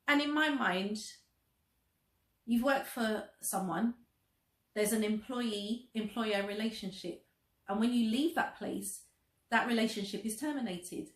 And in my mind, you've worked for someone, there's an employee-employer relationship. And when you leave that place, that relationship is terminated.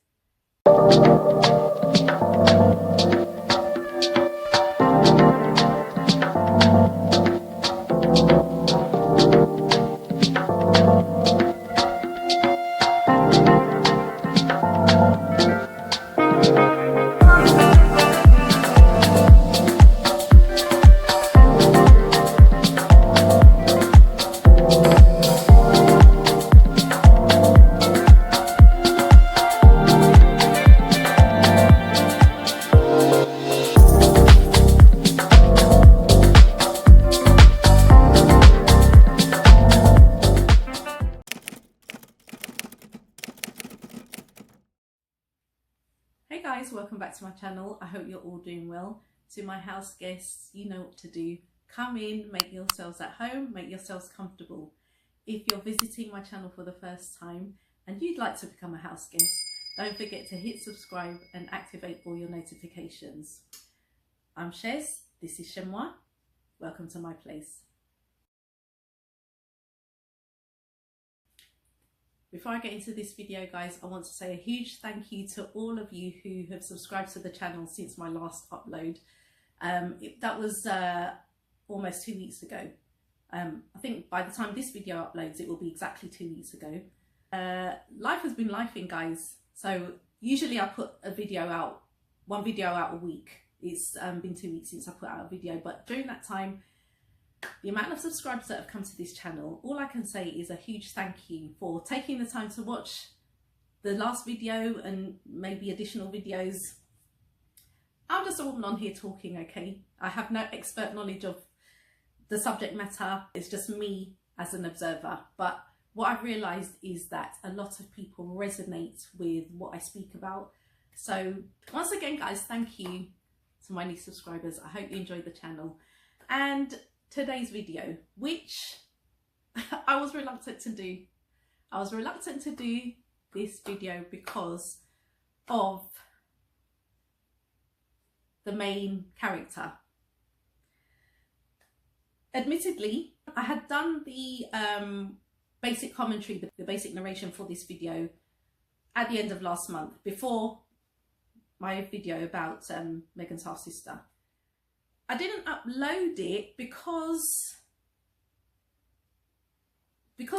Hey guys, welcome back to my channel. I hope you're all doing well. To my house guests, you know what to do. Come in, make yourselves at home, make yourselves comfortable. If you're visiting my channel for the first time and you'd like to become a house guest, don't forget to hit subscribe and activate all your notifications. I'm Chez, this is Chez M0i. Welcome to my place. Before I get into this video, guys, I want to say a huge thank you to all of you who have subscribed to the channel since my last upload. That was almost 2 weeks ago. I think by the time this video uploads, it will be exactly 2 weeks ago. Life has been lifing, guys. So usually I put a video out, one video out a week. It's been 2 weeks since I put out a video, but during that time, the amount of subscribers that have come to this channel, all I can say is a huge thank you for taking the time to watch the last video and maybe additional videos. I'm just a woman on here talking, okay? I have no expert knowledge of the subject matter. It's just me as an observer. But what I've realised is that a lot of people resonate with what I speak about. So once again, guys, thank you to my new subscribers. I hope you enjoyed the channel. And today's video, which I was reluctant to do. I was reluctant to do this video because of the main character. Admittedly, I had done the basic commentary, the basic narration for this video at the end of last month, before my video about Meghan's half-sister. I didn't upload it because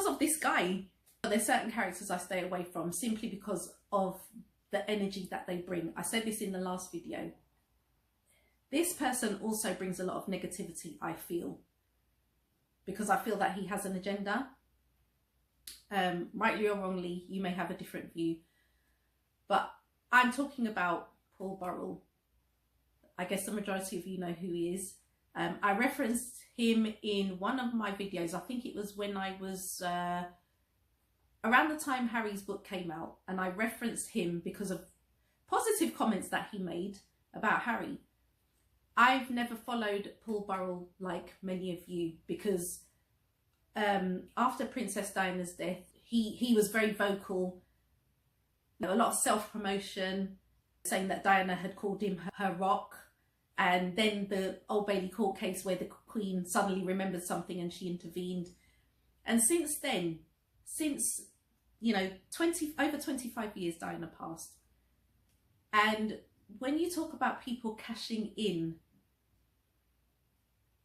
of this guy. There's certain characters I stay away from simply because of the energy that they bring. I said this in the last video. This person also brings a lot of negativity, I feel, because I feel that he has an agenda. Rightly or wrongly, you may have a different view, but I'm talking about Burrell. I guess the majority of you know who he is. I referenced him in one of my videos. I think it was when I was around the time Harry's book came out, and I referenced him because of positive comments that he made about Harry. I've never followed Burrell like many of you because after Princess Diana's death, he was very vocal. A lot of self-promotion, saying that Diana had called him her rock. And then the Old Bailey court case where the Queen suddenly remembered something and she intervened. And since then, since, you know, over 25 years, Diana passed. And when you talk about people cashing in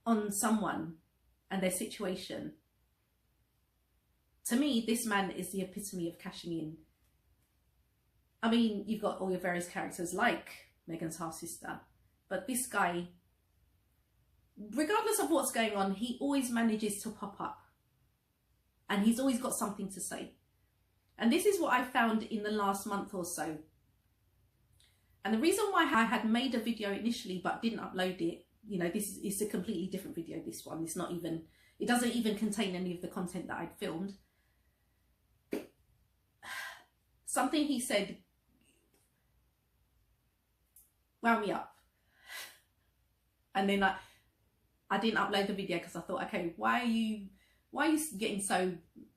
on someone and their situation, to me, this man is the epitome of cashing in. I mean, you've got all your various characters like Meghan's half-sister. But this guy, regardless of what's going on, he always manages to pop up. And he's always got something to say. And this is what I found in the last month or so. And the reason why I had made a video initially but didn't upload it, you know, this is a completely different video, this one. It's not even, it doesn't even contain any of the content that I'd filmed. Something he said wound me up. And then I didn't upload the video because I thought, okay, why are you getting so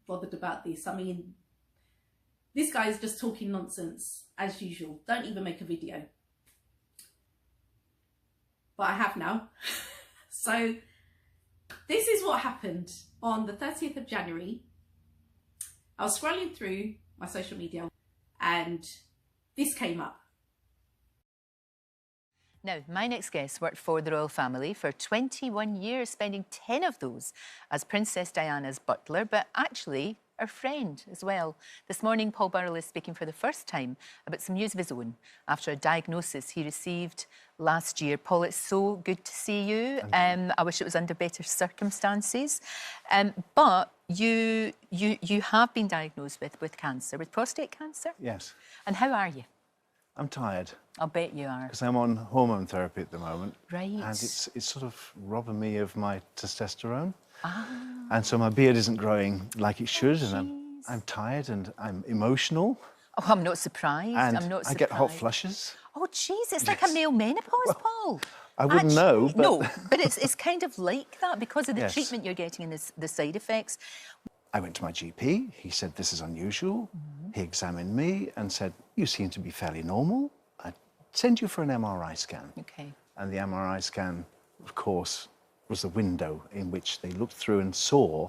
bothered about this? I mean, this guy is just talking nonsense as usual. Don't even make a video. but I have now. So this is what happened on the 30th of January. I was scrolling through my social media and this came up. Now, my next guest worked for the royal family for 21 years, spending 10 of those as Princess Diana's butler, but actually her friend as well. This morning, Paul Burrell is speaking for the first time about some news of his own after a diagnosis he received last year. Paul, it's so good to see you. I wish it was under better circumstances. But you have been diagnosed with cancer, with prostate cancer? Yes. And how are you? I'm tired. I'll bet you are. Because I'm on hormone therapy at the moment. Right. And it's sort of robbing me of my testosterone. Ah. And so my beard isn't growing like it should, Oh, and I'm tired and I'm emotional. Oh, I'm not surprised. And I'm not surprised. I get hot flushes. Oh, jeez, it's like a male menopause, Paul. I wouldn't know, but... No, but it's kind of like that because of the Yes. treatment you're getting and the side effects. I went to my GP. He said, this is unusual. He examined me and said, you seem to be fairly normal. I'd send you for an MRI scan. Okay. And the MRI scan, of course, was the window in which they looked through and saw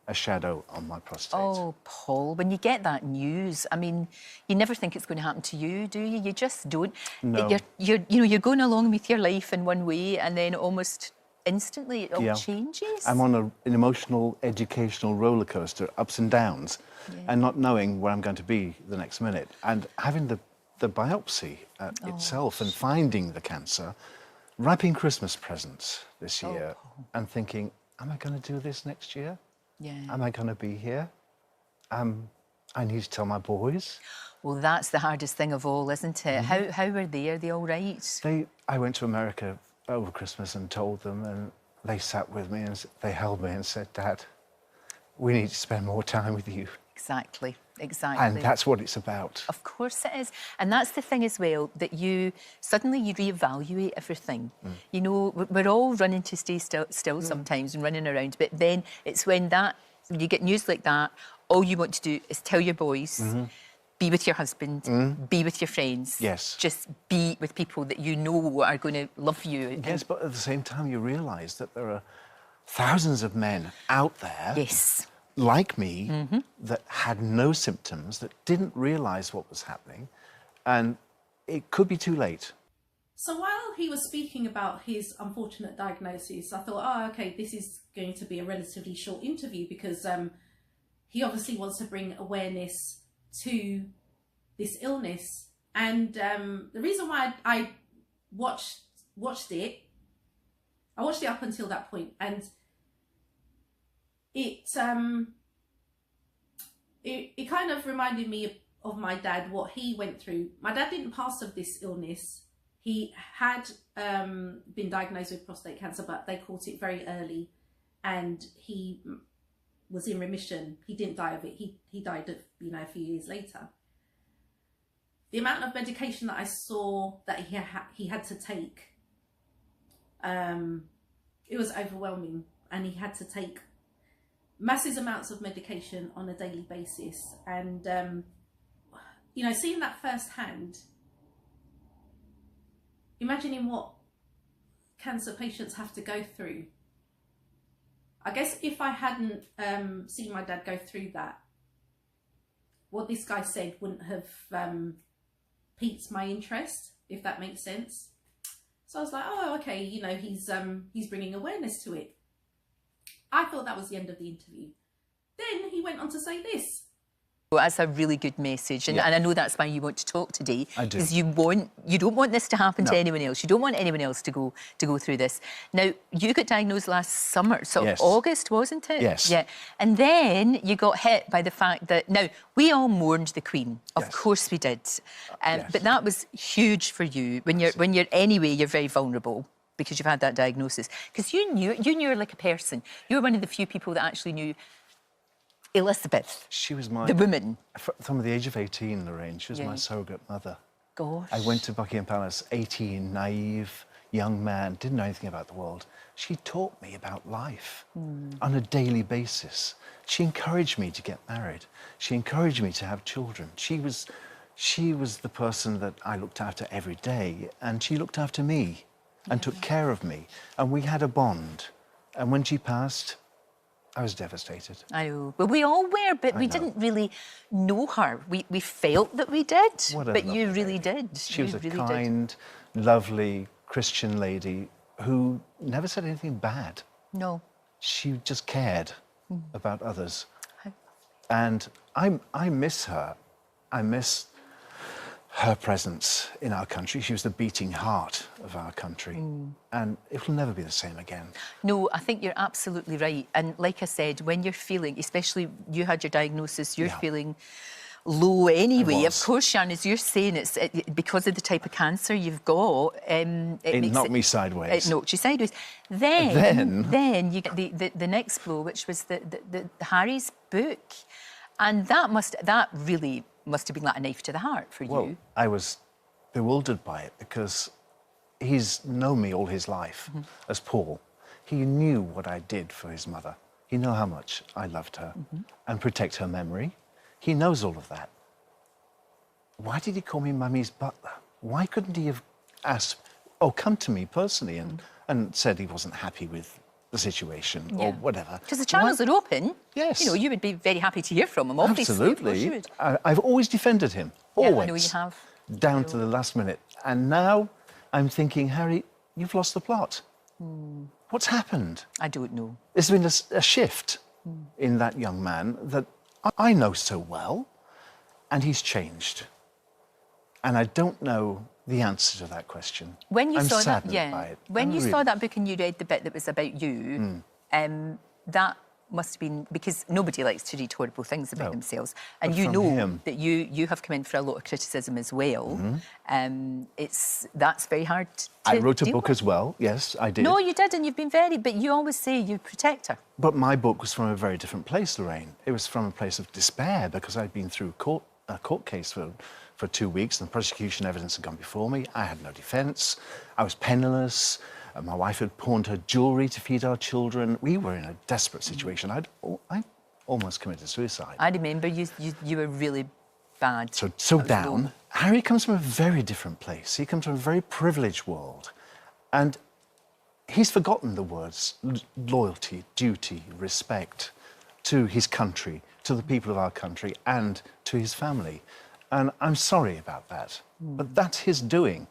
a shadow on my prostate. Oh, Paul, when you get that news, I mean, you never think it's going to happen to you, do you? You just don't. No. You're going along with your life in one way and then almost instantly it all changes. I'm on an emotional, educational roller coaster, ups and downs, and not knowing where I'm going to be the next minute. And having the biopsy itself and finding the cancer, wrapping Christmas presents this year and thinking, am I going to do this next year? Yeah. Am I going to be here? I need to tell my boys. Well, that's the hardest thing of all, isn't it? How were they? Are they all right? I went to America over Christmas and told them, and they sat with me and they held me and said, Dad, we need to spend more time with you. Exactly, exactly. And that's what it's about. Of course it is. And that's the thing as well, that you reevaluate everything. You know, we're all running to stay still sometimes and running around, but then it's when you get news like that, all you want to do is tell your boys, be with your husband, be with your friends. Yes. Just be with people that you know are going to love you. Yes, but at the same time, you realise that there are thousands of men out there, yes, like me, that had no symptoms, that didn't realise what was happening, and it could be too late. So while he was speaking about his unfortunate diagnosis, I thought, oh, okay, this is going to be a relatively short interview because he obviously wants to bring awareness to this illness. And the reason why I watched it up until that point, and it kind of reminded me of my dad, what he went through. My dad didn't pass of this illness. He had been diagnosed with prostate cancer, but they caught it very early and he was in remission. He didn't die of it. He died of, a few years later. The amount of medication that I saw that he had to take, it was overwhelming, and he had to take massive amounts of medication on a daily basis. And, seeing that firsthand, imagining what cancer patients have to go through. I guess if I hadn't seen my dad go through that, what this guy said wouldn't have piqued my interest, if that makes sense. So I was like, oh, okay, he's bringing awareness to it. I thought that was the end of the interview. Then he went on to say this. Well, that's a really good message, and I know that's why you want to talk today. I do. Because you don't want this to happen to anyone else. You don't want anyone else to go through this. Now, you got diagnosed last summer, so Yes. August, wasn't it? Yes. Yeah. And then you got hit by the fact that we all mourned the Queen. Of Yes. course we did. Yes. But that was huge for you. When you're you're very vulnerable because you've had that diagnosis. Because you knew her like a person. You were one of the few people that actually knew Elizabeth. She was the woman. From the age of 18, Lorraine, she was my surrogate mother. Gosh. I went to Buckingham Palace, 18, naive, young man, didn't know anything about the world. She taught me about life on a daily basis. She encouraged me to get married. She encouraged me to have children. She was the person that I looked after every day, and she looked after me. and took care of me, and we had a bond. And when she passed, I was devastated. I know. Well, we all were, but we didn't really know her. We felt that we did, but you really did. She was a kind, lovely Christian lady who never said anything bad. No. She just cared about others. And I miss her. I miss her presence in our country. She was the beating heart of our country. And it will never be the same again. No, I think you're absolutely right. And like I said, when you're feeling, especially you had your diagnosis, you're feeling low anyway. Of course, Sharon, as you're saying, it's because of the type of cancer you've got. It knocked me sideways. It knocked you sideways. Then you get the next blow, which was the Harry's book. And that really must have been like a knife to the heart for you. Well, I was bewildered by it because he's known me all his life as Paul. He knew what I did for his mother. He knew how much I loved her and protect her memory. He knows all of that. Why did he call me Mummy's butler? Why couldn't he have asked, oh, come to me personally and said he wasn't happy with the situation or whatever? Because the channels are open. Yes. You know, you would be very happy to hear from him, obviously. Absolutely. Of course you would. I've always defended him, always. Yeah, I know you have. Down to the last minute. And now I'm thinking, Harry, you've lost the plot. What's happened? I don't know. There's been a shift in that young man that I know so well, and he's changed. And I don't know the answer to that question. When you I'm saw saddened that, by it. When you saw that book and you read the bit that was about you, that must have been because nobody likes to read horrible things about themselves, and you know that you have come in for a lot of criticism as well. That's very hard to I wrote a deal book with. as well. Yes, I did. No, you did, and you've been but you always say you protect her. But my book was from a very different place, Lorraine. It was from a place of despair because I'd been through a court case for 2 weeks and the prosecution evidence had gone before me. I had no defence. I was penniless. My wife had pawned her jewellery to feed our children. We were in a desperate situation. I almost committed suicide. I remember you were really bad. So down. Harry comes from a very different place. He comes from a very privileged world. And he's forgotten the words loyalty, duty, respect to his country, to the people of our country, and to his family. And I'm sorry about that. But that's his doing.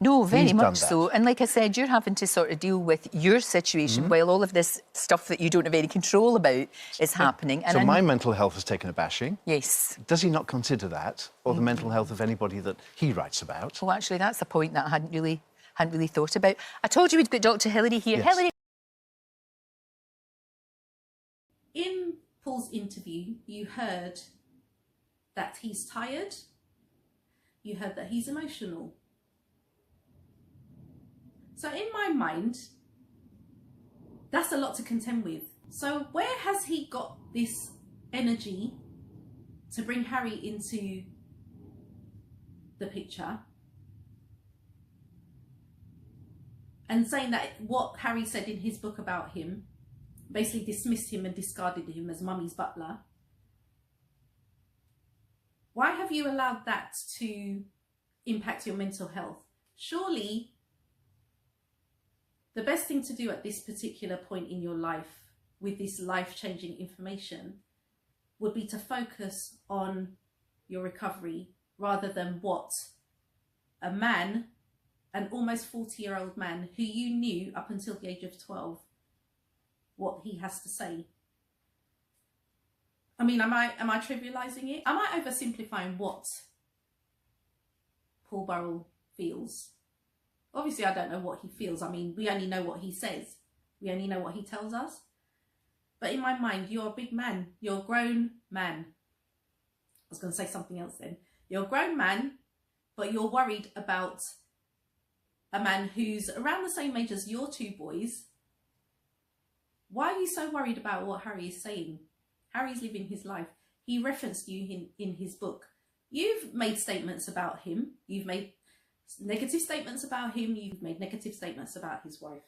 No, very much so. And like I said, you're having to sort of deal with your situation while all of this stuff that you don't have any control about is happening. And so my mental health has taken a bashing. Yes. Does he not consider that, or the mental health of anybody that he writes about? Well, actually, that's a point that I hadn't really thought about. I told you we'd got Dr. Hilary here. Yes. Hilary. In Paul's interview, you heard that he's tired. You heard that he's emotional. So in my mind, that's a lot to contend with. So where has he got this energy to bring Harry into the picture and saying that what Harry said in his book about him, basically dismissed him and discarded him as Mummy's butler? Why have you allowed that to impact your mental health? Surely the best thing to do at this particular point in your life with this life-changing information would be to focus on your recovery rather than what a man, an almost 40-year-old man who you knew up until the age of 12, what he has to say. I mean, am I trivializing it? Am I oversimplifying what Paul Burrell feels? Obviously, I don't know what he feels. I mean, we only know what he says. We only know what he tells us. But in my mind, you're a big man. You're a grown man. I was going to say something else then. You're a grown man, but you're worried about a man who's around the same age as your two boys. Why are you so worried about what Harry is saying? Harry's living his life. He referenced you in his book. You've made statements about him. You've made negative statements about him. You've made negative statements about his wife.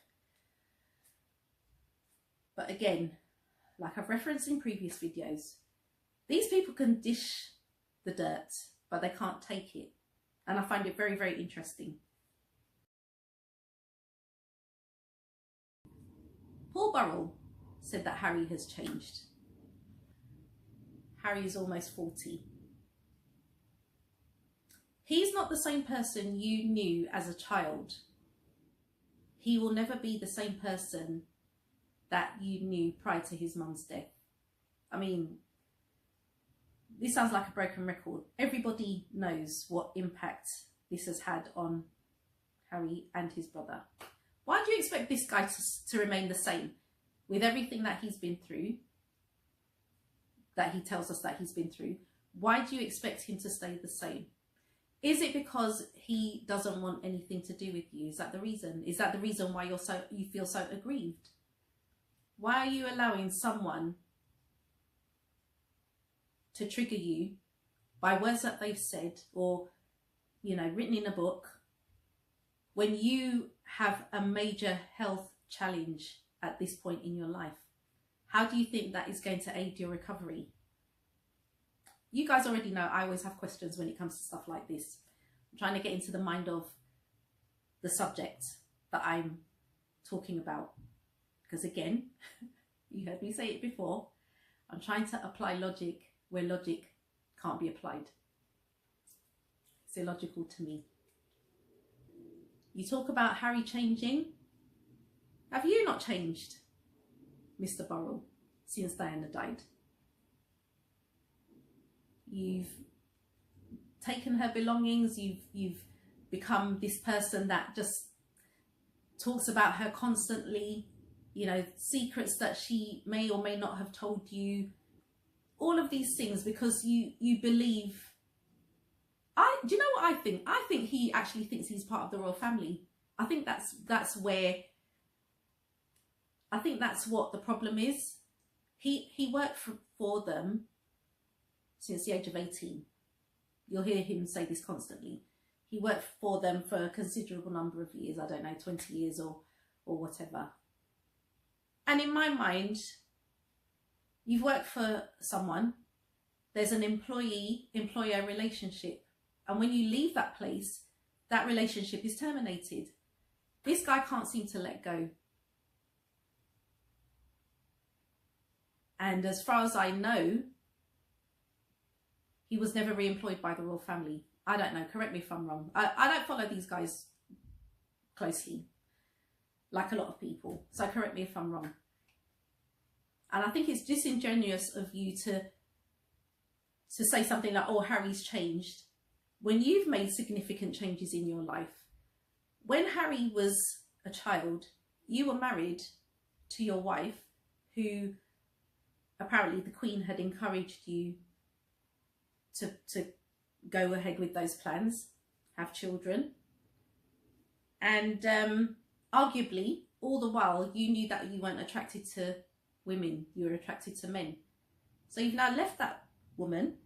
But again, like I've referenced in previous videos, these people can dish the dirt, but they can't take it. And I find it very, very interesting. Paul Burrell said that Harry has changed. Harry is almost 40. He's not the same person you knew as a child. He will never be the same person that you knew prior to his mum's death. I mean, this sounds like a broken record. Everybody knows what impact this has had on Harry and his brother. Why do you expect this guy to remain the same with everything that he's been through, that he tells us that he's been through? Why do you expect him to stay the same? Is it because he doesn't want anything to do with you? Is that the reason? Is that the reason why you feel so aggrieved? Why are you allowing someone to trigger you by words that they've said or, you know, written in a book when you have a major health challenge at this point in your life? How do you think that is going to aid your recovery? You guys already know I always have questions when it comes to stuff like this. I'm trying to get into the mind of the subject that I'm talking about. Because again, you heard me say it before, I'm trying to apply logic where logic can't be applied. It's illogical to me. You talk about Harry changing. Have you not changed, Mr. Burrell, since Diana died? You've taken her belongings. You've become this person that just talks about her constantly, you know, secrets that she may or may not have told you. All of these things because you believe. Do you know what I think? I think he actually thinks he's part of the royal family. I think that's what the problem is. He worked for them since the age of 18. You'll hear him say this constantly. He worked for them for a considerable number of years. I don't know, 20 years or whatever. And in my mind, you've worked for someone. There's an employee-employer relationship. And when you leave that place, that relationship is terminated. This guy can't seem to let go. And as far as I know, he was never re-employed by the royal family. I don't know, correct me if I'm wrong. I don't follow these guys closely, like a lot of people. So correct me if I'm wrong. And I think it's disingenuous of you to say something like, oh, Harry's changed, when you've made significant changes in your life. When Harry was a child, you were married to your wife, who apparently the Queen had encouraged you to go ahead with those plans, have children. And arguably, all the while, you knew that you weren't attracted to women, you were attracted to men. So you've now left that woman.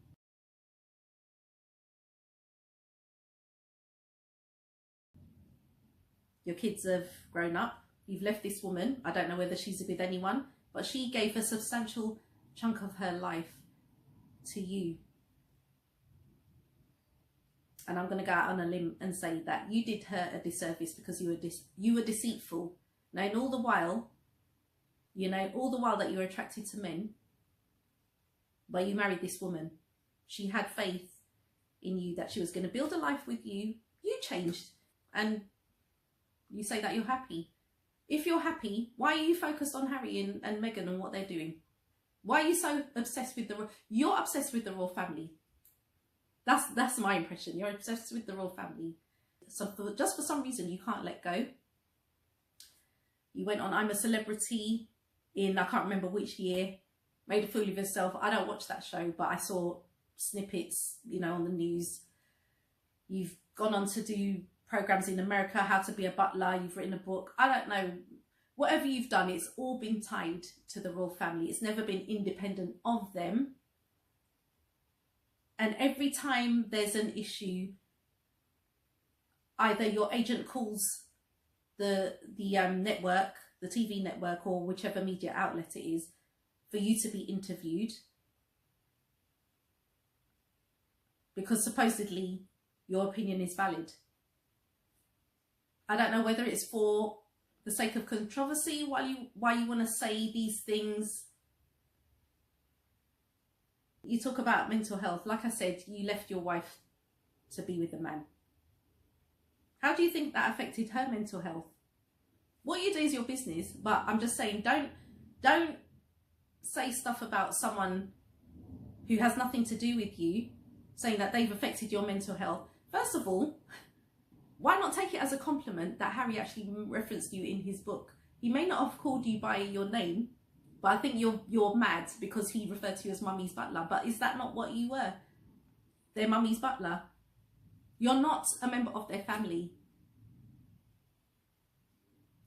Your kids have grown up. You've left this woman. I don't know whether she's with anyone, but she gave a substantial chunk of her life to you. And I'm going to go out on a limb and say that you did her a disservice because you were deceitful. Now, and all the while, you know, all the while that you were attracted to men, but you married this woman. She had faith in you that she was going to build a life with you. You changed, and you say that you're happy. If you're happy, why are you focused on Harry and Meghan and what they're doing? Why are you so obsessed with you're obsessed with the royal family. That's my impression. You're obsessed with the royal family. So just for some reason, you can't let go. You went on I'm a Celebrity in, I can't remember which year, made a fool of yourself. I don't watch that show, but I saw snippets, you know, on the news. You've gone on to do programs in America, how to be a butler. You've written a book. I don't know. Whatever you've done, it's all been tied to the royal family. It's never been independent of them. And every time there's an issue, either your agent calls the network, the TV network, or whichever media outlet it is, for you to be interviewed, because supposedly your opinion is valid. I don't know whether it's for the sake of controversy, why you want to say these things. You talk about mental health. Like I said, you left your wife to be with a man. How do you think that affected her mental health? What you do is your business, but I'm just saying, don't say stuff about someone who has nothing to do with you, saying that they've affected your mental health. First of all, why not take it as a compliment that Harry actually referenced you in his book? He may not have called you by your name, but I think you're mad because he referred to you as Mummy's butler. But is that not what you were? Their Mummy's butler. You're not a member of their family.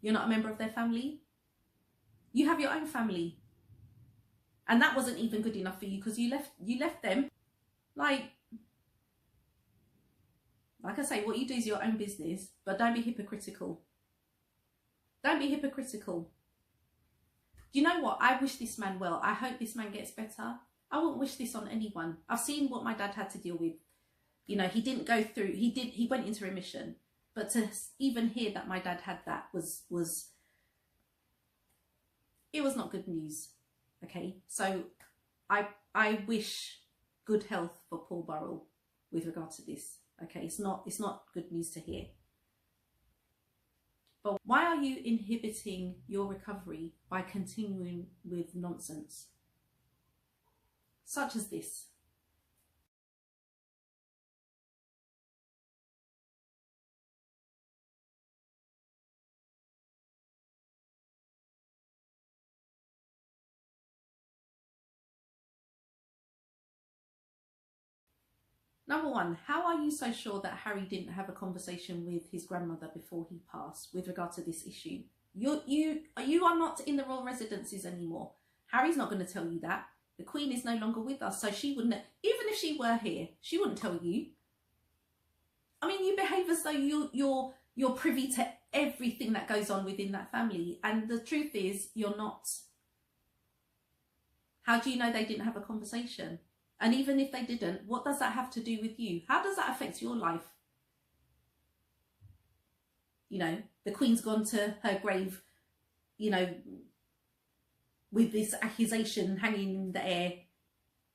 You're not a member of their family. You have your own family. And that wasn't even good enough for you because you left them. Like I say, what you do is your own business, but don't be hypocritical. Don't be hypocritical. Do you know what? I wish this man well. I hope this man gets better. I wouldn't wish this on anyone. I've seen what my dad had to deal with. You know, he didn't go through, he went into remission. But to even hear that my dad had that was it was not good news. Okay, so I wish good health for Paul Burrell with regard to this. Okay, it's not good news to hear. But why are you inhibiting your recovery by continuing with nonsense such as this? Number one, how are you so sure that Harry didn't have a conversation with his grandmother before he passed with regard to this issue? You are not in the royal residences anymore. Harry's not going to tell you that. The Queen is no longer with us, so she wouldn't, even if she were here, she wouldn't tell you. I mean, you behave as though you're privy to everything that goes on within that family, and the truth is you're not. How do you know they didn't have a conversation? And even if they didn't, what does that have to do with you? How does that affect your life? You know, the Queen's gone to her grave, you know, with this accusation hanging in the air.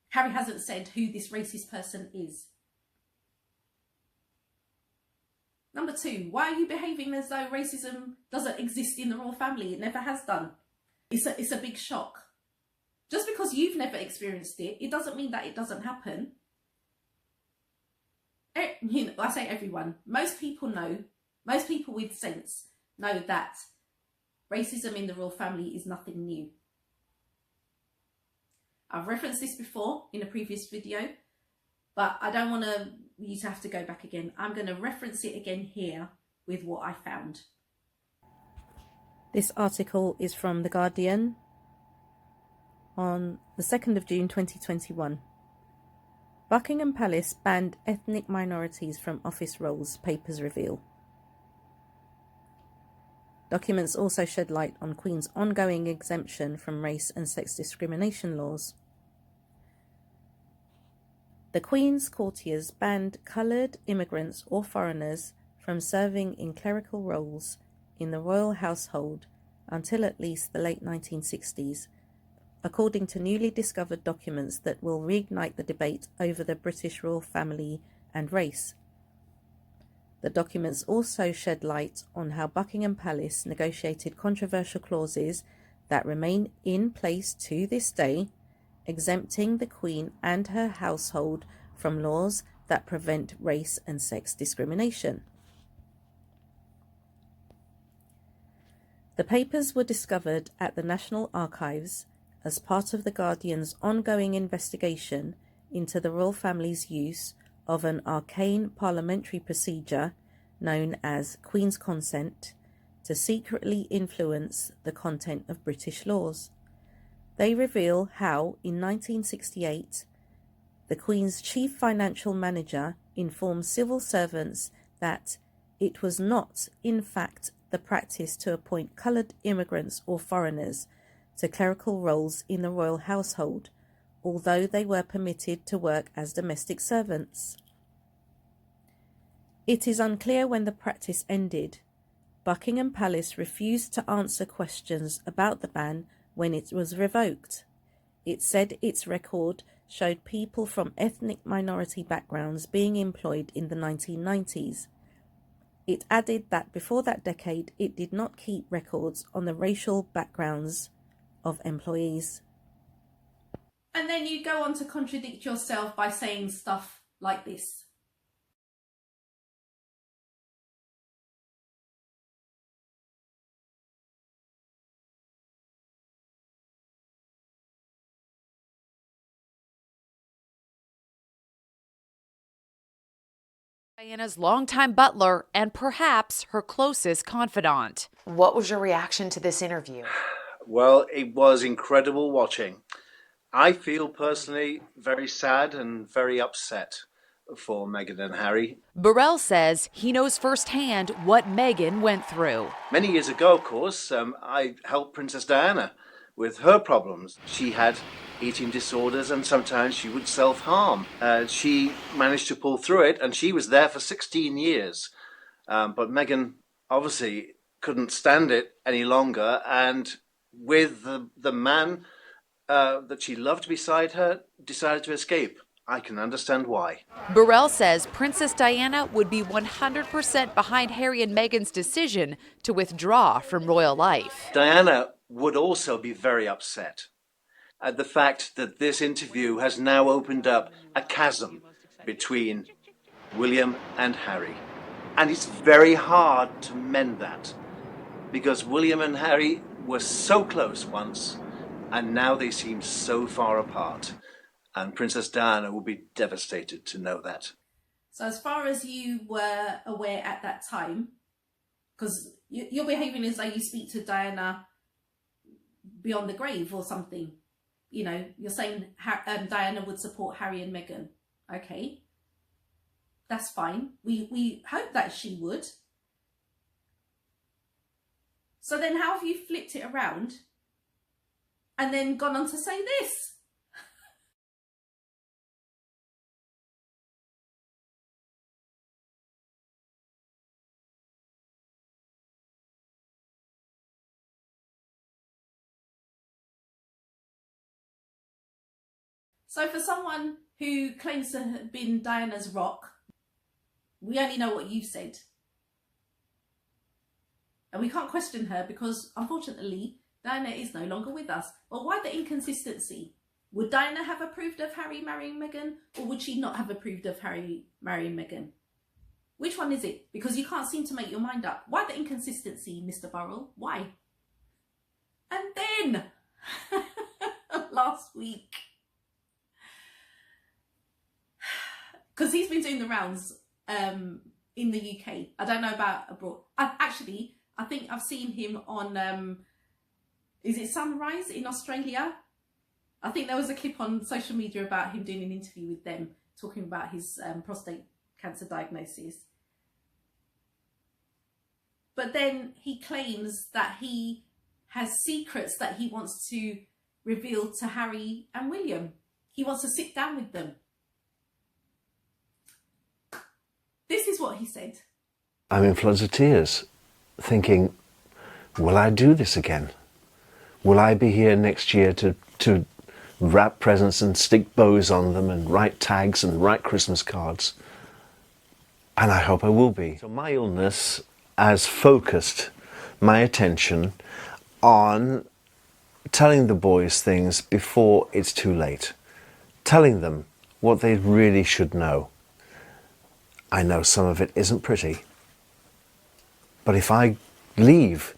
Harry hasn't said who this racist person is. Number two, why are you behaving as though racism doesn't exist in the royal family? It never has done. It's a big shock. Just because you've never experienced it, it doesn't mean that it doesn't happen. You know, I say everyone. Most people know, most people with sense know that racism in the royal family is nothing new. I've referenced this before in a previous video, but I don't want you to have to go back again. I'm going to reference it again here with what I found. This article is from The Guardian on the 2nd of June 2021. Buckingham Palace banned ethnic minorities from office roles, papers reveal. Documents also shed light on Queen's ongoing exemption from race and sex discrimination laws. The Queen's courtiers banned coloured immigrants or foreigners from serving in clerical roles in the royal household until at least the late 1960s, according to newly discovered documents that will reignite the debate over the British royal family and race. The documents also shed light on how Buckingham Palace negotiated controversial clauses that remain in place to this day, exempting the Queen and her household from laws that prevent race and sex discrimination. The papers were discovered at the National Archives as part of The Guardian's ongoing investigation into the royal family's use of an arcane parliamentary procedure known as Queen's Consent to secretly influence the content of British laws. They reveal how, in 1968, the Queen's chief financial manager informed civil servants that it was not, in fact, the practice to appoint coloured immigrants or foreigners to clerical roles in the royal household, although they were permitted to work as domestic servants. It is unclear when the practice ended, Buckingham Palace refused to answer questions about the ban when it was revoked. It said its record showed people from ethnic minority backgrounds being employed in the 1990s. It added that before that decade, it did not keep records on the racial backgrounds of employees. And then you go on to contradict yourself by saying stuff like this. Diana's longtime butler and perhaps her closest confidant. What was your reaction to this interview? Well, it was incredible watching. I feel personally very sad and very upset for Meghan and Harry. Burrell says he knows firsthand what Meghan went through. Many years ago, of course, I helped Princess Diana with her problems. She had eating disorders and sometimes she would self-harm. She managed to pull through it and she was there for 16 years. But Meghan obviously couldn't stand it any longer, and with the man that she loved beside her, decided to escape. I can understand why. Burrell says Princess Diana would be 100% behind Harry and Meghan's decision to withdraw from royal life. Diana would also be very upset at the fact that this interview has now opened up a chasm between William and Harry. And it's very hard to mend that, because William and Harry were so close once, and now they seem so far apart. And Princess Diana will be devastated to know that. So as far as you were aware at that time, because you're behaving as though you speak to Diana beyond the grave or something. You know, you're saying Diana would support Harry and Meghan. Okay, that's fine. We hope that she would. So then how have you flipped it around and then gone on to say this? So for someone who claims to have been Diana's rock, we only know what you've said. And we can't question her because, unfortunately, Diana is no longer with us. But why the inconsistency? Would Diana have approved of Harry marrying Meghan, or would she not have approved of Harry marrying Meghan? Which one is it? Because you can't seem to make your mind up. Why the inconsistency, Mr. Burrell? Why? And then, last week, because he's been doing the rounds in the UK. I don't know about abroad. I think I've seen him on, is it Sunrise in Australia? I think there was a clip on social media about him doing an interview with them, talking about his prostate cancer diagnosis. But then he claims that he has secrets that he wants to reveal to Harry and William. He wants to sit down with them. This is what he said. I'm in floods of tears, thinking, will I do this again? Will I be here next year to wrap presents and stick bows on them and write tags and write Christmas cards? And I hope I will be. So my illness has focused my attention on telling the boys things before it's too late. Telling them what they really should know. I know some of it isn't pretty, but if I leave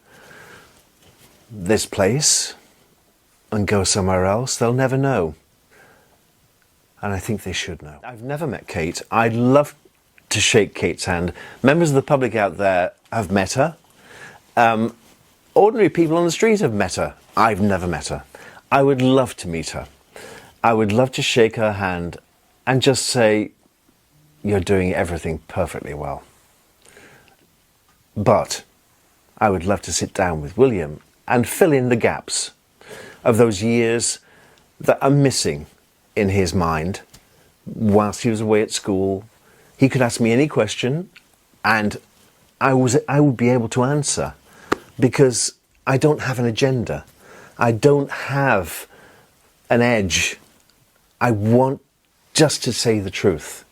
this place and go somewhere else, they'll never know. And I think they should know. I've never met Kate. I'd love to shake Kate's hand. Members of the public out there have met her. Ordinary people on the street have met her. I've never met her. I would love to meet her. I would love to shake her hand and just say, you're doing everything perfectly well. But I would love to sit down with William and fill in the gaps of those years that are missing in his mind whilst he was away at school. He could ask me any question and I would be able to answer, because I don't have an agenda. I don't have an edge. I want just to say the truth.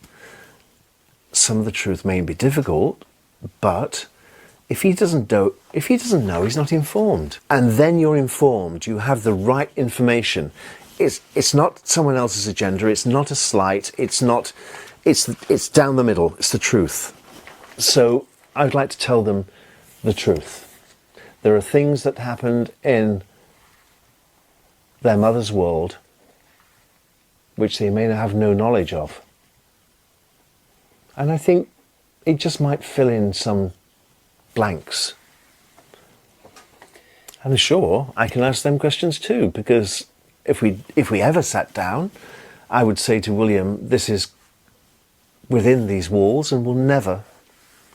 Some of the truth may be difficult, but if he doesn't know, he's not informed. And then you're informed. You have the right information. It's not someone else's agenda. It's not a slight. It's down the middle. It's the truth. So I'd like to tell them the truth. There are things that happened in their mother's world which they may have no knowledge of. And I think it just might fill in some blanks. And sure, I can ask them questions too, because if we ever sat down, I would say to William, this is within these walls and will never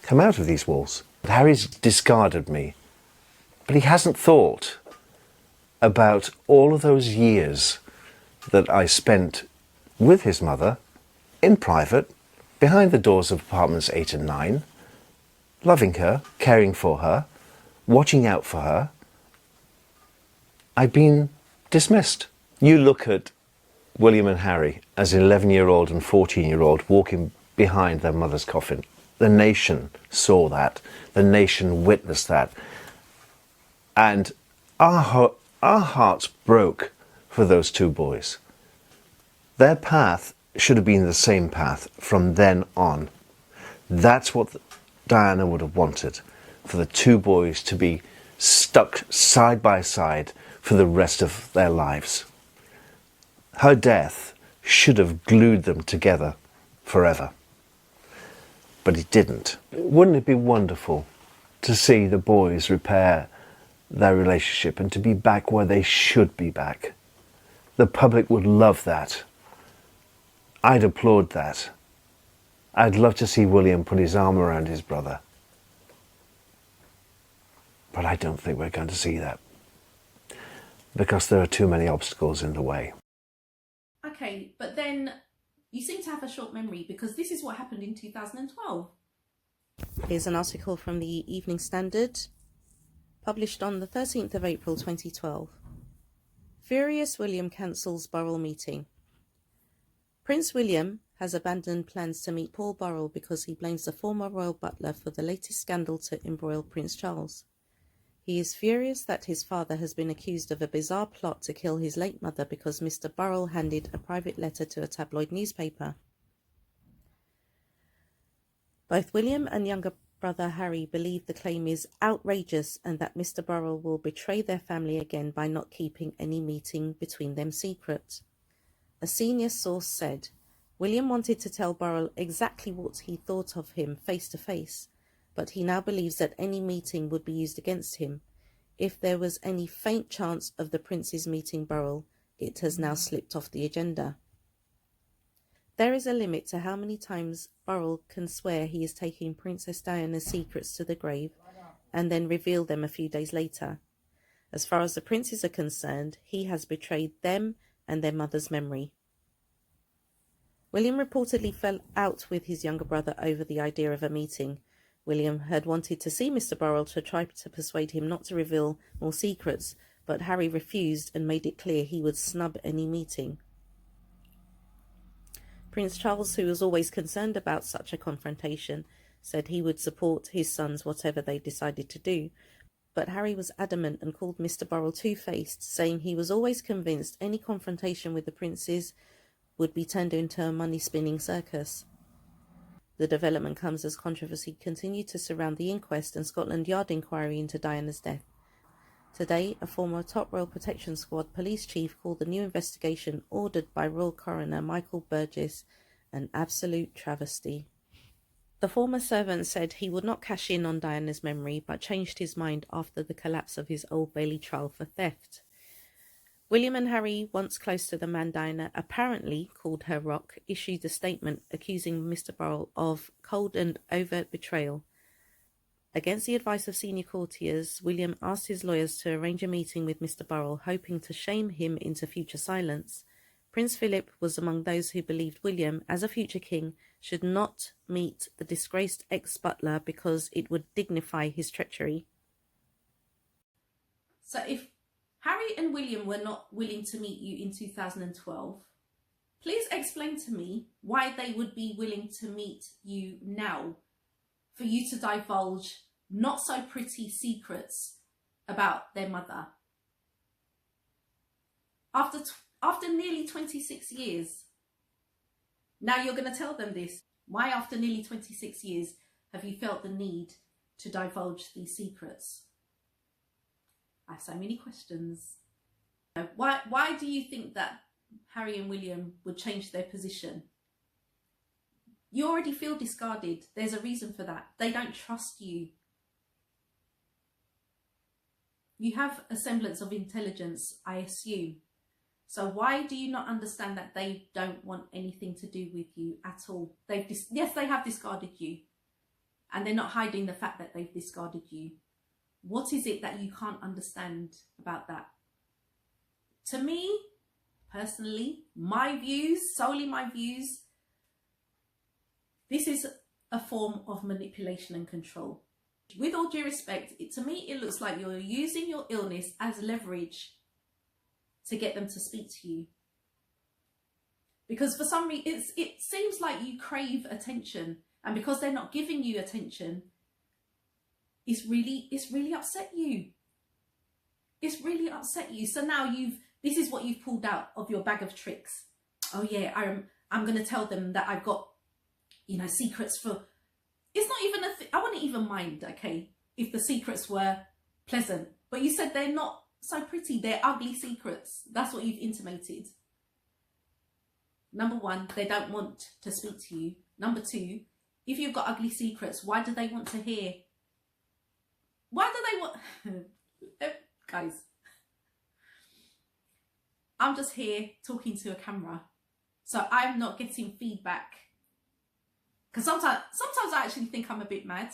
come out of these walls. Harry's discarded me, but he hasn't thought about all of those years that I spent with his mother in private, behind the doors of apartments 8 and 9, loving her, caring for her, watching out for her. I've been dismissed. You look at William and Harry as an 11-year-old and 14-year-old walking behind their mother's coffin. The nation saw that. The nation witnessed that. And our hearts broke for those two boys. Their path should have been the same path from then on. That's what Diana would have wanted, for the two boys to be stuck side by side for the rest of their lives. Her death should have glued them together forever. But it didn't. Wouldn't it be wonderful to see the boys repair their relationship and to be back where they should be back? The public would love that. I'd applaud that. I'd love to see William put his arm around his brother. But I don't think we're going to see that, because there are too many obstacles in the way. Okay, but then you seem to have a short memory, because this is what happened in 2012. Here's an article from the Evening Standard, published on the 13th of April 2012. Furious William cancels Burrell meeting. Prince William has abandoned plans to meet Paul Burrell because he blames the former royal butler for the latest scandal to embroil Prince Charles. He is furious that his father has been accused of a bizarre plot to kill his late mother because Mr. Burrell handed a private letter to a tabloid newspaper. Both William and younger brother Harry believe the claim is outrageous and that Mr. Burrell will betray their family again by not keeping any meeting between them secret. A senior source said, William wanted to tell Burrell exactly what he thought of him face to face, but he now believes that any meeting would be used against him. If there was any faint chance of the princes meeting Burrell, it has now slipped off the agenda. There is a limit to how many times Burrell can swear he is taking Princess Diana's secrets to the grave and then reveal them a few days later. As far as the princes are concerned, he has betrayed them and their mother's memory. William reportedly fell out with his younger brother over the idea of a meeting. William had wanted to see Mr. Burrell to try to persuade him not to reveal more secrets, but Harry refused and made it clear he would snub any meeting. Prince Charles, who was always concerned about such a confrontation, said he would support his sons whatever they decided to do, but Harry was adamant and called Mr. Burrell two-faced, saying he was always convinced any confrontation with the princes would be turned into a money-spinning circus. The development comes as controversy continued to surround the inquest and Scotland Yard inquiry into Diana's death. Today, a former top Royal Protection Squad police chief called the new investigation, ordered by Royal Coroner Michael Burgess, an absolute travesty. The former servant said he would not cash in on Diana's memory, but changed his mind after the collapse of his Old Bailey trial for theft. William and Harry, once close to the man Diana apparently called her Rock, issued a statement accusing Mr. Burrell of cold and overt betrayal. Against the advice of senior courtiers, William asked his lawyers to arrange a meeting with Mr. Burrell, hoping to shame him into future silence. Prince Philip was among those who believed William, as a future king, should not meet the disgraced ex-butler because it would dignify his treachery. So if Harry and William were not willing to meet you in 2012, please explain to me why they would be willing to meet you now for you to divulge not so pretty secrets about their mother. After nearly 26 years, now you're going to tell them this. Why, after nearly 26 years, have you felt the need to divulge these secrets? I have so many questions. Why do you think that Harry and William would change their position? You already feel discarded. There's a reason for that. They don't trust you. You have a semblance of intelligence, I assume. So why do you not understand that they don't want anything to do with you at all? Yes, they have discarded you. And they're not hiding the fact that they've discarded you. What is it that you can't understand about that? To me, personally, my views, solely my views, this is a form of manipulation and control. With all due respect, to me, it looks like you're using your illness as leverage to get them to speak to you. Because for some reason, it seems like you crave attention. And because they're not giving you attention, it's really upset you. It's really upset you. So now this is what you've pulled out of your bag of tricks. Oh yeah, I'm going to tell them that I've got, secrets for... It's not even I wouldn't even mind, okay, if the secrets were pleasant. But you said they're not so pretty. They're ugly secrets. That's what you've intimated. Number one, they don't want to speak to you. Number two, if you've got ugly secrets, why do they want to hear? Why do they want... Guys, I'm just here talking to a camera. So I'm not getting feedback. Because sometimes I actually think I'm a bit mad.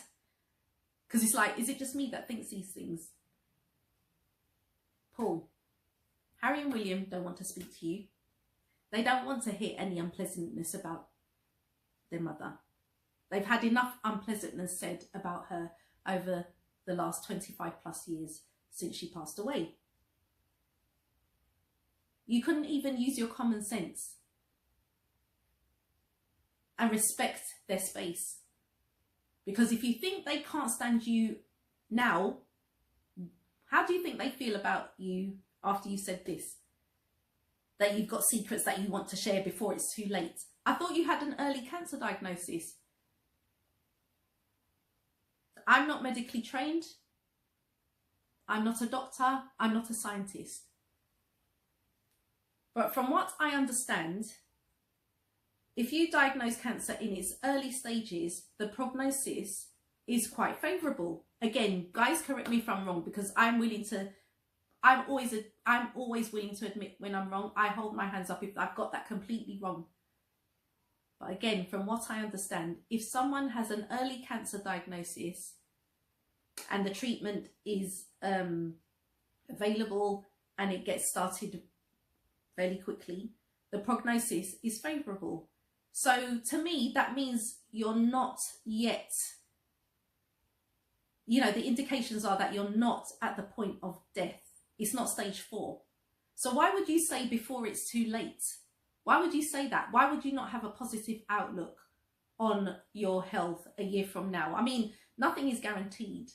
Because it's like, is it just me that thinks these things? Paul, Harry and William don't want to speak to you. They don't want to hear any unpleasantness about their mother. They've had enough unpleasantness said about her over the last 25 plus years since she passed away. You couldn't even use your common sense and respect their space. Because if you think they can't stand you now, how do you think they feel about you after you said this? That you've got secrets that you want to share before it's too late. I thought you had an early cancer diagnosis. I'm not medically trained. I'm not a doctor. I'm not a scientist. But from what I understand, if you diagnose cancer in its early stages, the prognosis is quite favourable. Again, guys, correct me if I'm wrong, because I'm always willing to admit when I'm wrong. I hold my hands up if I've got that completely wrong. But again, from what I understand, if someone has an early cancer diagnosis and the treatment is available and it gets started fairly quickly, the prognosis is favourable. So to me, that means you're not yet, the indications are that you're not at the point of death. It's not stage 4. So why would you say before it's too late? Why would you say that? Why would you not have a positive outlook on your health a year from now? I mean, nothing is guaranteed.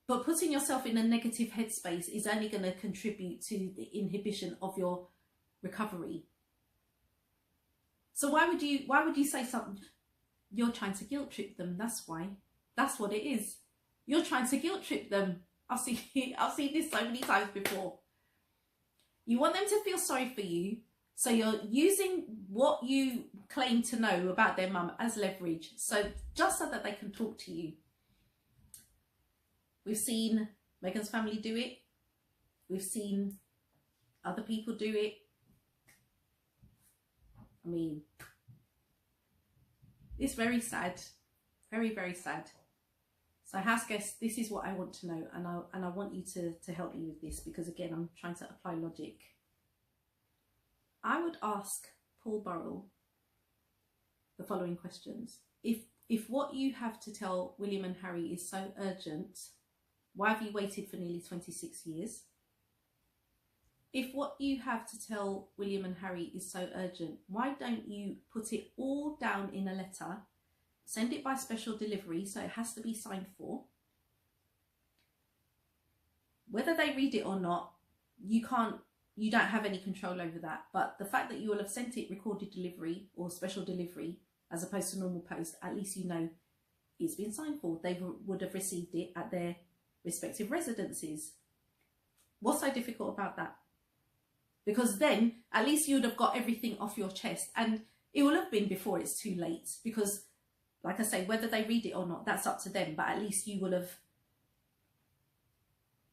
But putting yourself in a negative headspace is only going to contribute to the inhibition of your recovery. So why would you say something? You're trying to guilt trip them. That's why. That's what it is. You're trying to guilt trip them. I've seen this so many times before. You want them to feel sorry for you, so you're using what you claim to know about their mum as leverage. So just so that they can talk to you. We've seen Meghan's family do it. We've seen other people do it. I mean, it's very sad. Very, very sad. So house guests, this is what I want to know, and I want you to help me with this, because again, I'm trying to apply logic. I would ask Paul Burrell the following questions. If what you have to tell William and Harry is so urgent, why have you waited for nearly 26 years? If what you have to tell William and Harry is so urgent, why don't you put it all down in a letter, send it by special delivery so it has to be signed for? Whether they read it or not, you don't have any control over that. But the fact that you will have sent it recorded delivery or special delivery as opposed to normal post, at least you know it's been signed for. They would have received it at their respective residences. What's so difficult about that? Because then at least you would have got everything off your chest, and it will have been before it's too late, because like I say, whether they read it or not, that's up to them, but at least you will have,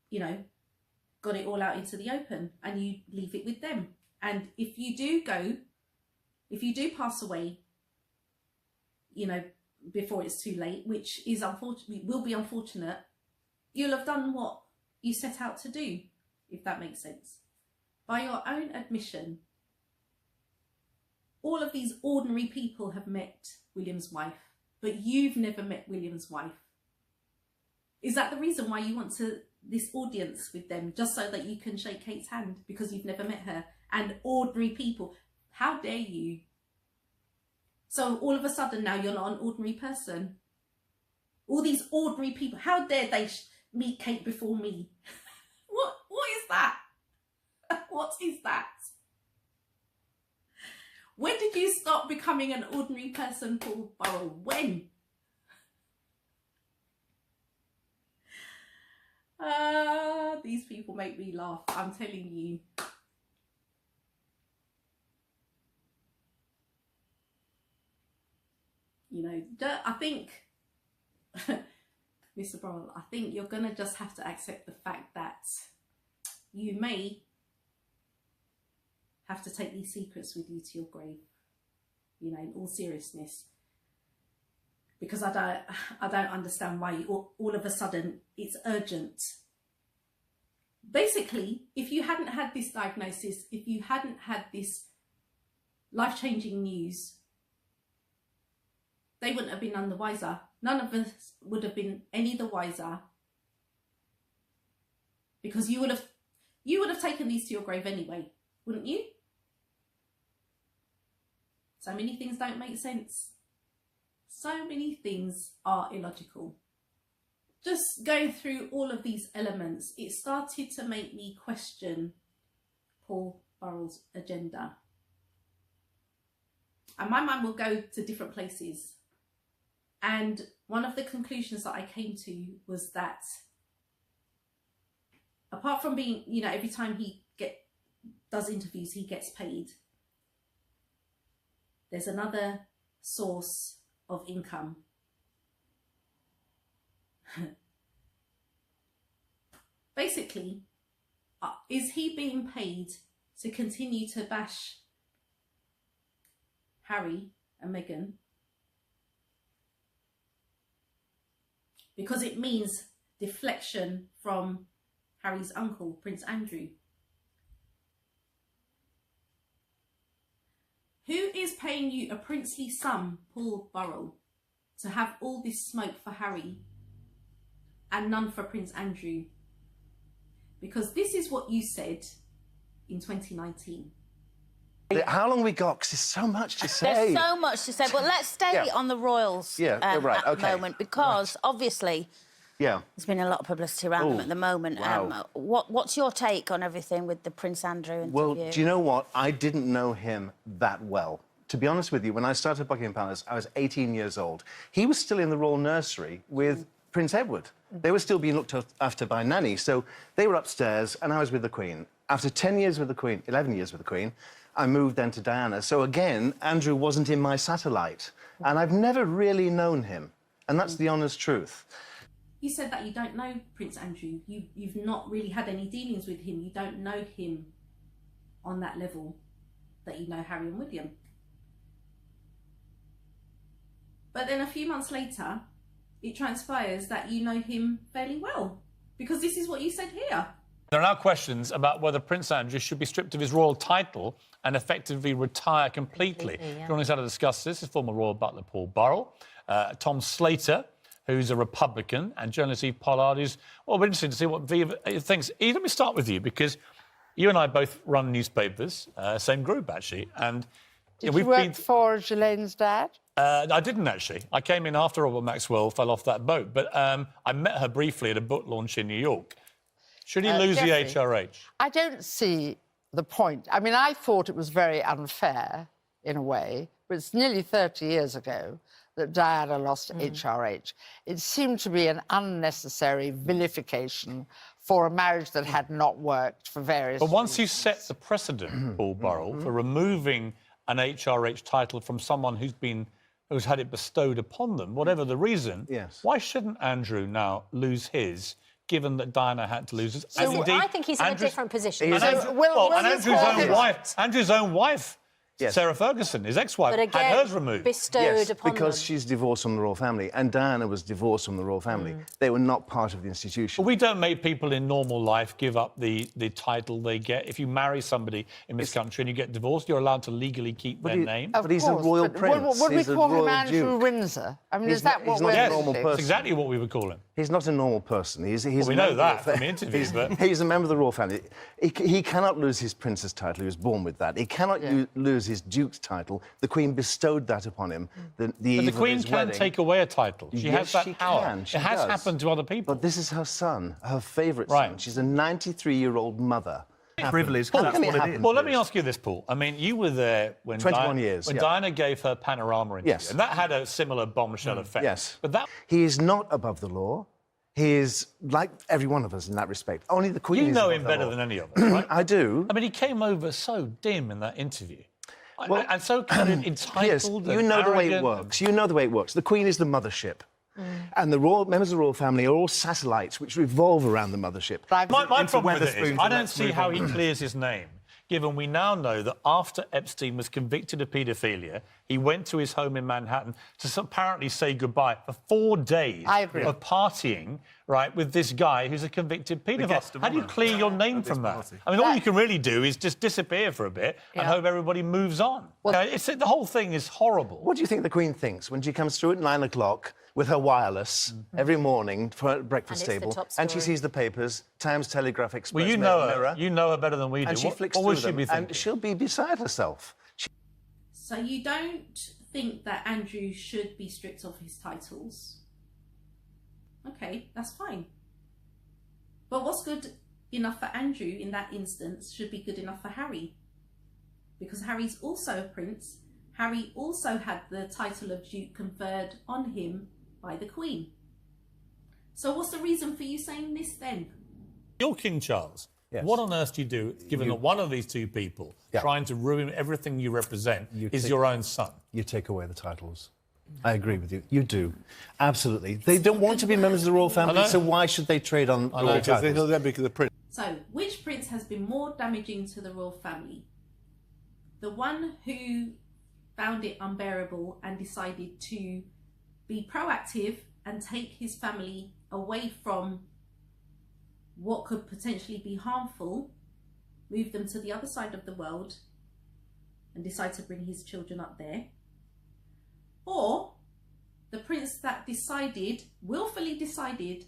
you know, got it all out into the open, and you leave it with them. And if you do pass away, you know, before it's too late, which is unfortunately, will be unfortunate, you'll have done what you set out to do, if that makes sense. By your own admission, all of these ordinary people have met William's wife, but you've never met William's wife. Is that the reason why you want this audience with them, just so that you can shake Kate's hand because you've never met her? And ordinary people, how dare you? So all of a sudden now you're not an ordinary person. All these ordinary people, how dare they meet Kate before me? What is that? What is that? When did you stop becoming an ordinary person, Paul Burrell? When? These people make me laugh, I'm telling you. You know, I think, Mr. Burrell, I think you're going to just have to accept the fact that you may have to take these secrets with you to your grave, you know, in all seriousness. Because I don't understand why all of a sudden it's urgent. Basically, if you hadn't had this diagnosis, if you hadn't had this life-changing news, they wouldn't have been none the wiser. None of us would have been any the wiser, because you would have taken these to your grave anyway, wouldn't you? So many things don't make sense. So many things are illogical. Just going through all of these elements, it started to make me question Paul Burrell's agenda. And my mind will go to different places. And one of the conclusions that I came to was that, apart from being, you know, every time he does interviews, he gets paid, there's another source of income. Basically, is he being paid to continue to bash Harry and Meghan because it means deflection from Harry's uncle, Prince Andrew? Who is paying you a princely sum, Paul Burrell, to have all this smoke for Harry and none for Prince Andrew? Because this is what you said in 2019. How long we got? Because there's so much to say. There's so much to say. But let's stay on the royals right, at the moment, because obviously there's been a lot of publicity around them at the moment. Wow. What's your take on everything with the Prince Andrew interview? Well, do you know what? I didn't know him that well. To be honest with you, when I started Buckingham Palace, I was 18 years old. He was still in the royal nursery with Prince Edward. They were still being looked after by nanny, so they were upstairs and I was with the Queen. After 10 years with the Queen, 11 years with the Queen, I moved then to Diana. So again, Andrew wasn't in my satellite, and I've never really known him, and that's the honest truth. You said that you don't know Prince Andrew. You've not really had any dealings with him. You don't know him on that level that you know Harry and William. But then a few months later, it transpires that you know him fairly well, because this is what you said here. There are now questions about whether Prince Andrew should be stripped of his royal title and effectively retire completely. Joining us now to discuss this is former royal butler Paul Burrell, Tom Slater, who's a Republican, and journalist Eve Pollard, who's... Well, we're interested to see what Eve thinks. Eve, let me start with you, because you and I both run newspapers, same group, actually, and... Did you work for Ghislaine's dad? I didn't, actually. I came in after Robert Maxwell fell off that boat, but I met her briefly at a book launch in New York. Should he lose Jeffrey, the HRH? I don't see the point. I mean, I thought it was very unfair, in a way, but it's nearly 30 years ago that Diana lost HRH. It seemed to be an unnecessary vilification for a marriage that had not worked for various But once you reasons. set the precedent, Paul Burrell, for removing an HRH title from someone who's had it bestowed upon them, whatever the reason, why shouldn't Andrew now lose his, given that Diana had to lose his? So and indeed, I think he's in a different position. Andrew's own wife, Sarah Ferguson, his ex-wife, But again, had hers removed. bestowed upon because them. she's divorced from the royal family, and Diana was divorced from the royal family. They were not part of the institution. But we don't make people in normal life give up the title they get. If you marry somebody in this country and you get divorced, you're allowed to legally keep their name. But he's a royal prince. Would we He's a call him royal Andrew duke. Windsor? I mean, is that what he's we're not a normal thinking? person. That's exactly what we would call him. He's not a normal person. He's Well, we know that from the interviews, but... He's a member of the royal family. He cannot lose his prince's title. He was born with that. He cannot lose his duke's title. The Queen bestowed that upon him. But the Queen can take away a title. She has that power. Can. She it has does. happened to other people. But this is her son, her favourite son. She's a 93-year-old mother. Privilege, Paul, that's what it is. Well, let me ask you this, Paul. I mean, you were there when 21 years, when Diana gave her panorama interview, and that had a similar bombshell effect. Yes. But that... He is not above the law. He is like every one of us in that respect. Only the Queen You is know above him the better law. than any of us, right? I do. I mean, he came over so dim in that interview. Well, and so kind of entitled you know the way it arrogant. works. You know the way it works. The Queen is the mothership. And the members of the royal family are all satellites which revolve around the mothership. My problem with it is, I don't see how he clears his name, given we now know that after Epstein was convicted of paedophilia, he went to his home in Manhattan to apparently say goodbye for 4 days of partying, right, with this guy who's a convicted paedophile. How do you clear your name from that? I mean, all you can really do is just disappear for a bit and hope everybody moves on. Well, the whole thing is horrible. What do you think the Queen thinks when she comes through at 9 o'clock with her wireless every morning for her breakfast table, and she sees the papers, Times, Telegraph, Express, Well, you know her. You know her better than we do. And she flicks what will through she them, be thinking? and she'll be beside herself. So you don't think that Andrew should be stripped of his titles? Okay, that's fine. But what's good enough for Andrew in that instance should be good enough for Harry. Because Harry's also a prince. Harry also had the title of Duke conferred on him by the Queen. So what's the reason for you saying this then? You're King Charles. Yes. What on earth do you do, given that one of these two people trying to ruin everything you represent is your own son? You take away the titles. I agree with you. You do. Absolutely. They don't want to be members of the royal family, so why should they trade on royal titles? The prince. So, which prince has been more damaging to the royal family? The one who found it unbearable and decided to be proactive and take his family away from what could potentially be harmful, move them to the other side of the world and decide to bring his children up there, or the prince that willfully decided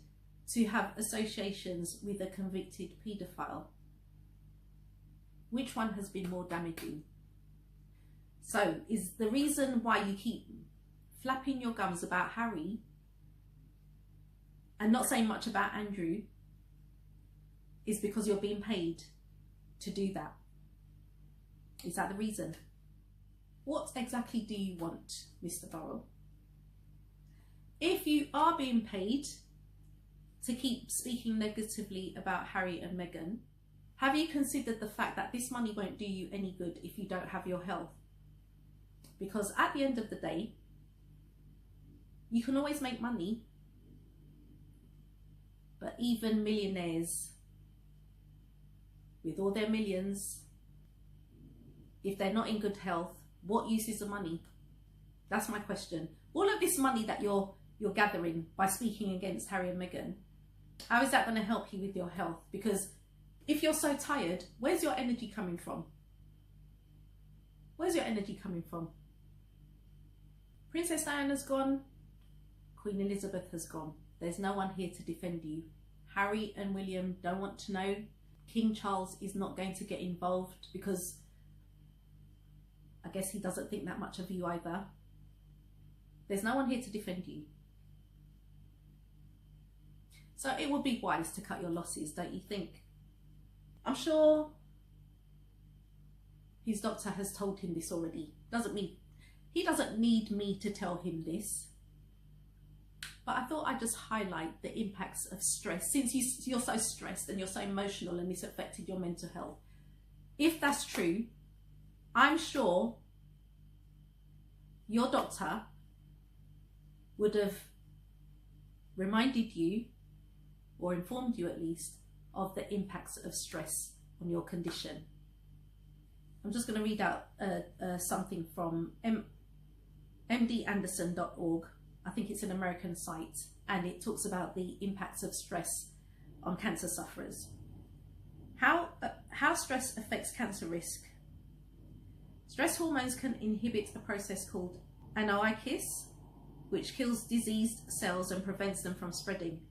to have associations with a convicted paedophile. Which one has been more damaging? So is the reason why you keep flapping your gums about Harry and not saying much about Andrew is because you're being paid to do that? Is that the reason? What exactly do you want, Mr. Burrell? If you are being paid to keep speaking negatively about Harry and Meghan, have you considered the fact that this money won't do you any good if you don't have your health? Because at the end of the day, you can always make money, but even millionaires with all their millions, if they're not in good health, what use is the money? That's my question. All of this money that you're gathering by speaking against Harry and Meghan, how is that going to help you with your health? Because If you're so tired, where's your energy coming from? Where's your energy coming from? Princess Diana's gone. Queen Elizabeth has gone. There's no one here to defend you. Harry and William don't want to know. King Charles is not going to get involved because I guess he doesn't think that much of you either. There's no one here to defend you. So it would be wise to cut your losses, don't you think? I'm sure his doctor has told him this already. He doesn't need me to tell him this. But I thought I'd just highlight the impacts of stress. Since you're so stressed and you're so emotional and it's affected your mental health. If that's true, I'm sure your doctor would have reminded you, or informed you at least, of the impacts of stress on your condition. I'm just going to read out something from mdanderson.org. I think it's an American site, and it talks about the impacts of stress on cancer sufferers. How stress affects cancer risk. Stress hormones can inhibit a process called anoikis, which kills diseased cells and prevents them from spreading.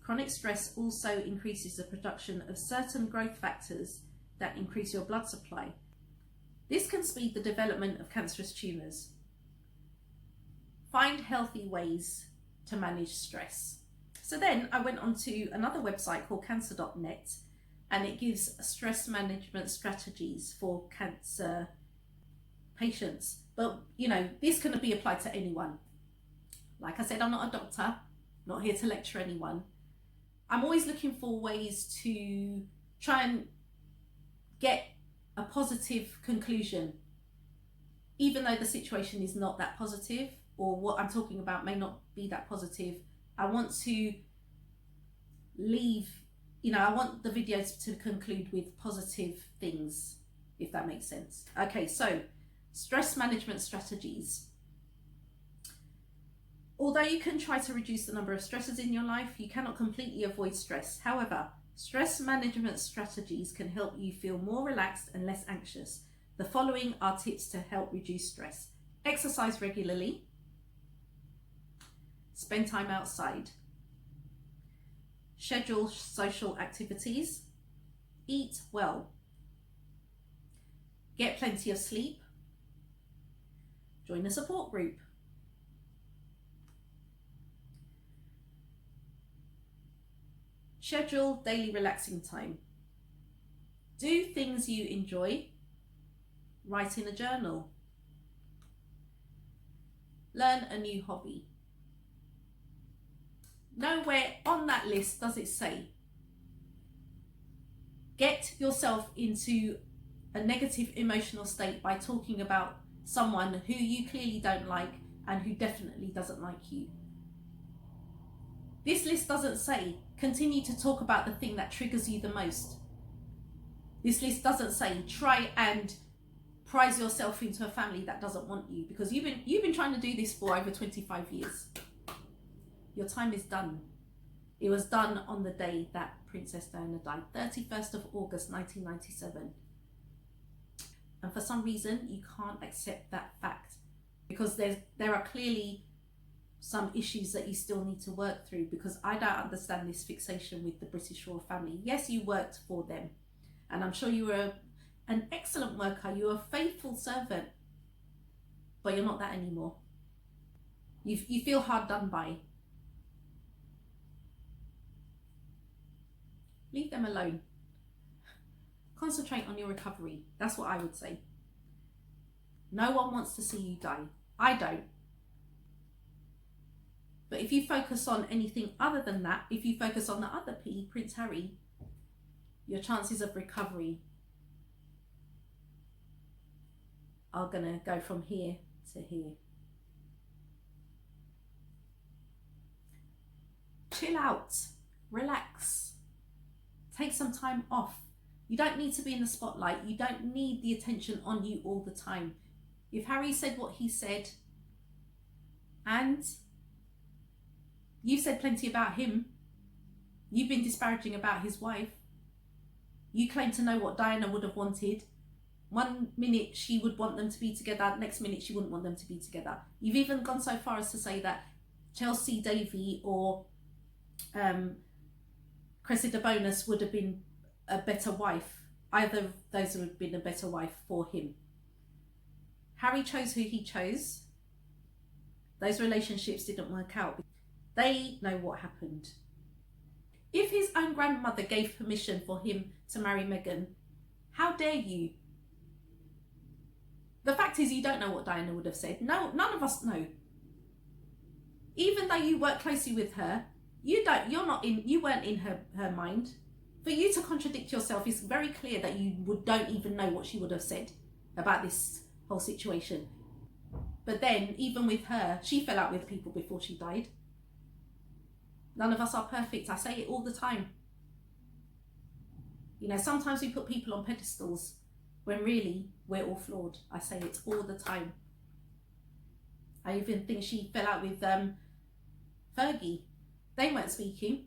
Chronic stress also increases the production of certain growth factors that increase your blood supply. This can speed the development of cancerous tumours. Find healthy ways to manage stress. So then I went onto another website called cancer.net, and it gives stress management strategies for cancer patients. But, you know, this can be applied to anyone. Like I said, I'm not a doctor, not here to lecture anyone. I'm always looking for ways to try and get a positive conclusion, even though the situation is not that positive, or what I'm talking about may not be that positive. I want to leave, I want the videos to conclude with positive things, if that makes sense. Okay, so stress management strategies. Although you can try to reduce the number of stressors in your life, you cannot completely avoid stress. However, stress management strategies can help you feel more relaxed and less anxious. The following are tips to help reduce stress. Exercise regularly. Spend time outside. Schedule social activities. Eat well. Get plenty of sleep. Join a support group. Schedule daily relaxing time. Do things you enjoy. Write in a journal. Learn a new hobby. Nowhere on that list does it say get yourself into a negative emotional state by talking about someone who you clearly don't like and who definitely doesn't like you. This list doesn't say continue to talk about the thing that triggers you the most. This list doesn't say try and prize yourself into a family that doesn't want you, because you've been trying to do this for over 25 years. Your time is done. It was done on the day that Princess Diana died, 31st of August 1997. And for some reason, you can't accept that fact, because there are clearly some issues that you still need to work through, because I don't understand this fixation with the British royal family. Yes, you worked for them, and I'm sure you were an excellent worker, you were a faithful servant, but you're not that anymore. You feel hard done by. Leave them alone. Concentrate on your recovery. That's what I would say. No one wants to see you die. I don't. But if you focus on anything other than that, if you focus on the other P, Prince Harry, your chances of recovery are going to go from here to here. Chill out. Relax. Take some time off. You don't need to be in the spotlight. You don't need the attention on you all the time. If Harry said what he said, and you said plenty about him, you've been disparaging about his wife, You claim to know what Diana would have wanted. 1 minute she would want them to be together, next minute she wouldn't want them to be together. You've even gone so far as to say that Chelsea Davy or Cressida Bonus would have been a better wife. Either of those would have been a better wife for him. Harry chose who he chose. Those relationships didn't work out. They know what happened. If his own grandmother gave permission for him to marry Meghan, how dare you? The fact is, you don't know what Diana would have said. No, none of us know. Even though you work closely with her, you weren't in her mind. For you to contradict yourself is very clear that you don't even know what she would have said about this whole situation. But then, even with her, she fell out with people before she died. None of us are perfect. I say it all the time. You know, sometimes we put people on pedestals when really we're all flawed. I say it all the time. I even think she fell out with Fergie. They weren't speaking.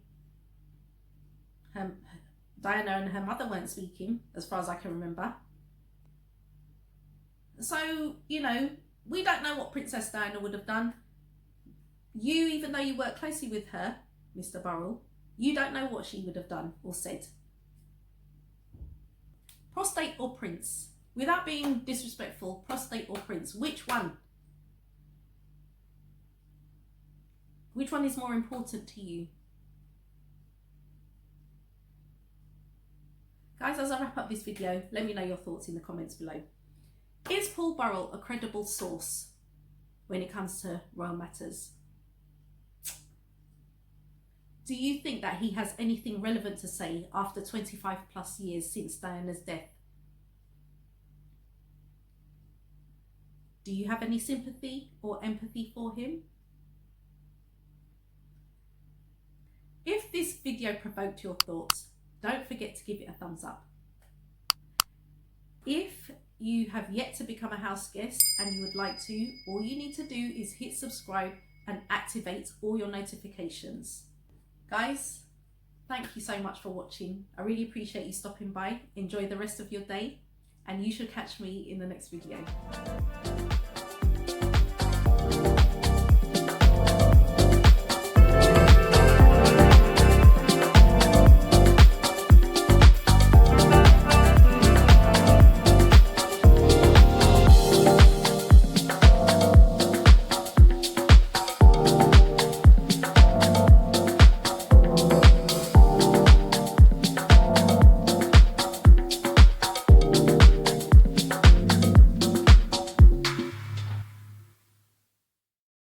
Diana and her mother weren't speaking, as far as I can remember. So, you know, we don't know what Princess Diana would have done. You, even though you work closely with her, Mr. Burrell, you don't know what she would have done or said. Prostate or Prince? Without being disrespectful, Prostate or Prince? Which one? Which one is more important to you? Guys, as I wrap up this video, let me know your thoughts in the comments below. Is Paul Burrell a credible source when it comes to royal matters? Do you think that he has anything relevant to say after 25 plus years since Diana's death? Do you have any sympathy or empathy for him? If this video provoked your thoughts, don't forget to give it a thumbs up. If you have yet to become a house guest and you would like to, all you need to do is hit subscribe and activate all your notifications. Guys, thank you so much for watching. I really appreciate you stopping by. Enjoy the rest of your day, and you should catch me in the next video.